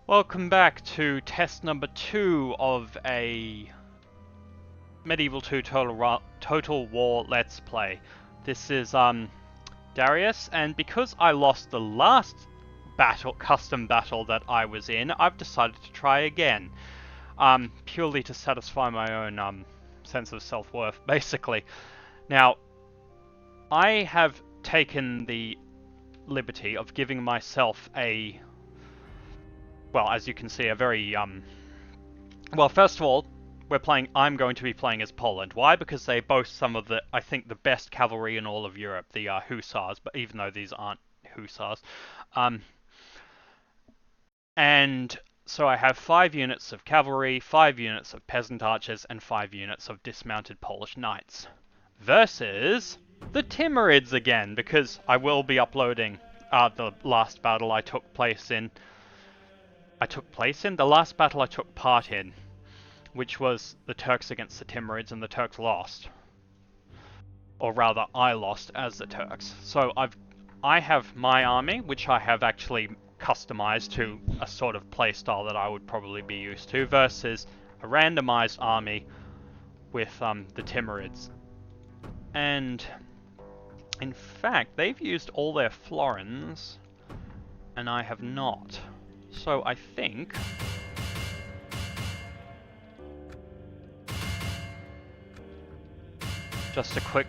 Welcome back to test number 2 of a Medieval 2 Total War Let's Play. This is Darius, and because I lost the last custom battle that I was in, I've decided to try again. Purely to satisfy my own sense of self-worth, basically. Now, I have taken the liberty of giving myself a, well, as you can see, a very, well, first of all, I'm going to be playing as Poland. Why? Because they boast some of the, I think, the best cavalry in all of Europe, the hussars, but even though these aren't hussars. And so I have 5 units of cavalry, 5 units of peasant archers, and 5 units of dismounted Polish knights. Versus the Timurids again, because I will be uploading the last battle I took place in. The last battle I took part in, which was the Turks against the Timurids, and the Turks lost. Or rather, I lost as the Turks. So I have my army, which I have actually customized to a sort of playstyle that I would probably be used to, versus a randomized army with the Timurids. And in fact, they've used all their florins, and I have not. So I think just a quick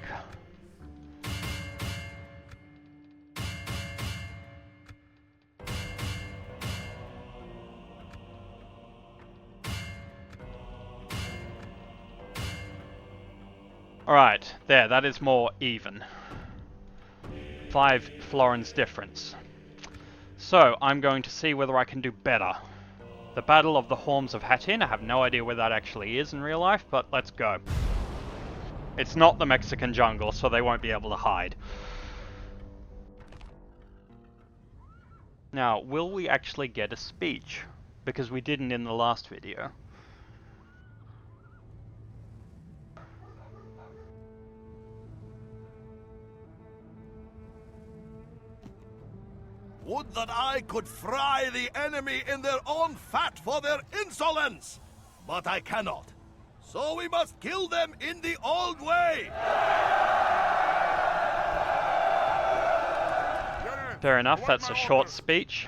Alright, there, that is more even. 5 florins difference. So, I'm going to see whether I can do better. The Battle of the Horns of Hattin, I have no idea where that actually is in real life, but let's go. It's not the Mexican jungle, so they won't be able to hide. Now, will we actually get a speech? Because we didn't in the last video. Would that I could fry the enemy in their own fat for their insolence! But I cannot. So we must kill them in the old way! Fair enough, that's a short speech.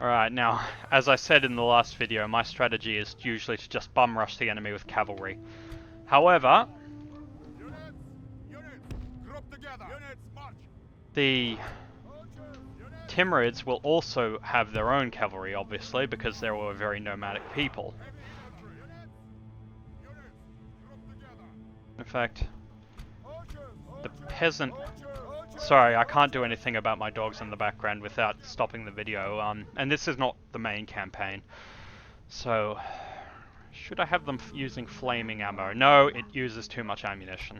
Alright, now, as I said in the last video, my strategy is usually to just bum rush the enemy with cavalry. However, the Timurids will also have their own cavalry, obviously, because they were a very nomadic people. In fact, the peasant... Sorry, I can't do anything about my dogs in the background without stopping the video, and this is not the main campaign. So, should I have them using flaming ammo? No, it uses too much ammunition.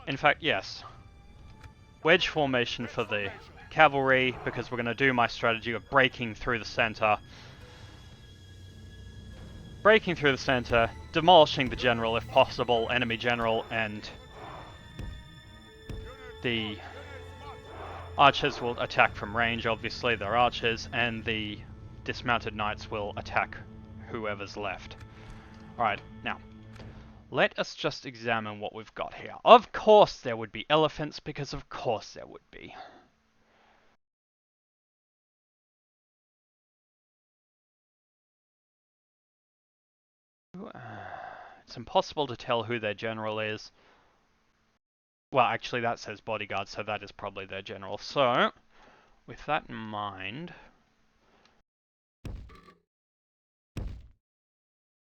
In fact, yes. Wedge formation for the cavalry, because we're going to do my strategy of breaking through the center. Breaking through the center, demolishing the general if possible, enemy general, and the archers will attack from range, obviously, they're archers, and the dismounted knights will attack whoever's left. Alright, now, let us just examine what we've got here. Of course there would be elephants, because of course there would be. It's impossible to tell who their general is. Well, actually that says bodyguard, so that is probably their general. So, with that in mind,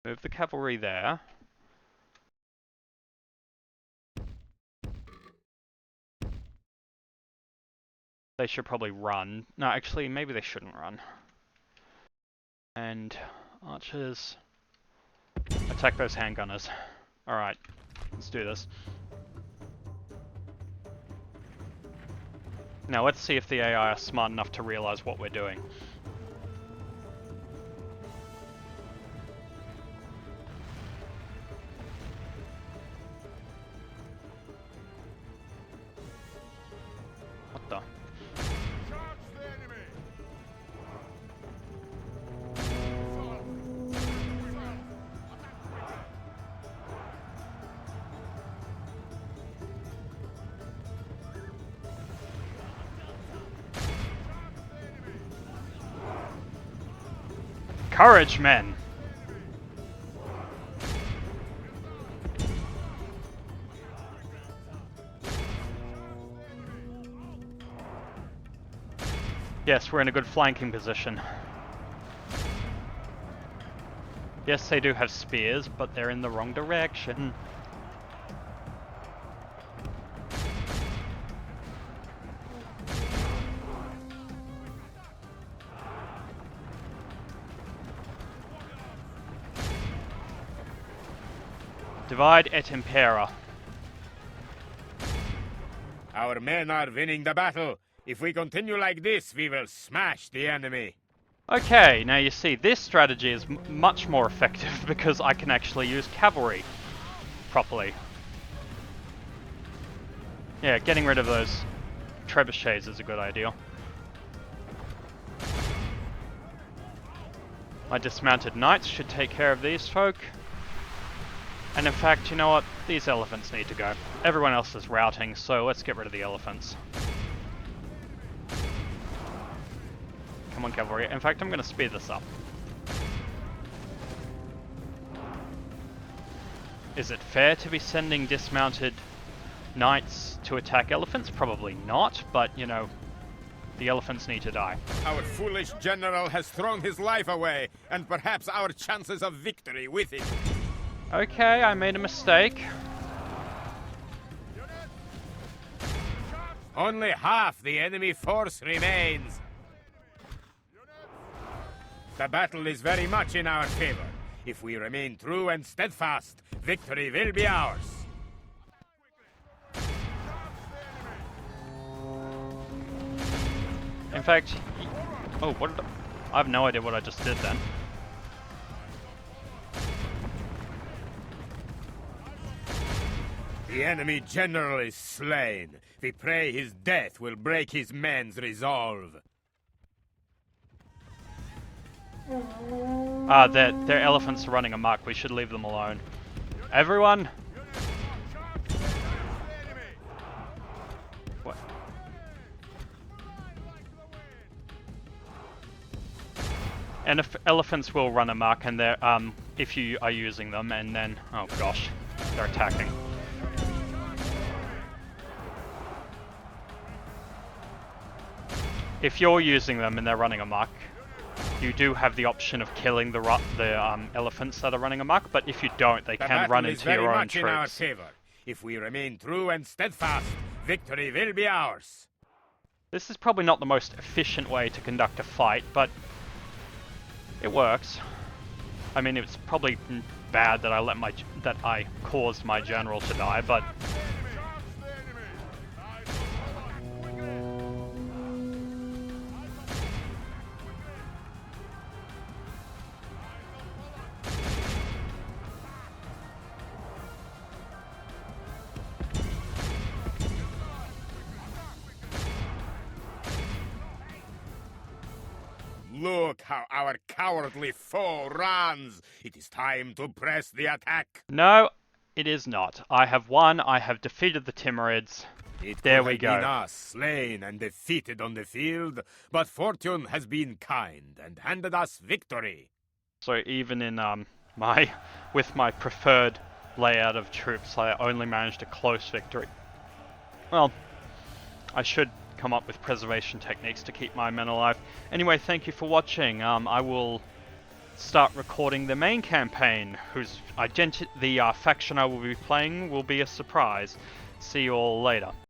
move the cavalry there. They should probably run. No, actually, maybe they shouldn't run. And archers, attack those handgunners. Alright, let's do this. Now let's see if the AI are smart enough to realize what we're doing. What the? Courage, men! Yes, we're in a good flanking position. Yes, they do have spears, but they're in the wrong direction. Divide et impera. Our men are winning the battle. If we continue like this, we will smash the enemy. Okay, now you see, this strategy is much more effective because I can actually use cavalry properly. Yeah, getting rid of those trebuchets is a good idea. My dismounted knights should take care of these folk. And in fact, you know what? These elephants need to go. Everyone else is routing, so let's get rid of the elephants. Come on, cavalry. In fact, I'm going to speed this up. Is it fair to be sending dismounted knights to attack elephants? Probably not, but, you know, the elephants need to die. Our foolish general has thrown his life away, and perhaps our chances of victory with it. Okay, I made a mistake. Only half the enemy force remains. The battle is very much in our favor. If we remain true and steadfast, victory will be ours. In fact, oh, what did I have no idea what I just did then. The enemy general is slain. We pray his death will break his men's resolve. Ah, their elephants are running amok. We should leave them alone. Everyone! What? And if elephants will run amok, and they're if you are using them, and then oh gosh, they're attacking. If you're using them and they're running amok, you do have the option of killing the elephants that are running amok, but if you don't, they can run into your own troops. In our favor. If we remain true and steadfast, victory will be ours. This is probably not the most efficient way to conduct a fight, but it works. I mean, it's probably bad that I caused my general to die, but look how our cowardly foe runs. It is time to press the attack. no, it is not. I have won. I have defeated the Timurids. There we go. It could have been us, slain and defeated on the field, but fortune has been kind and handed us victory. So even in with my preferred layout of troops, I only managed a close victory. Well, I should come up with preservation techniques to keep my men alive. Anyway, thank you for watching. I will start recording the main campaign, whose the faction I will be playing will be a surprise. See you all later.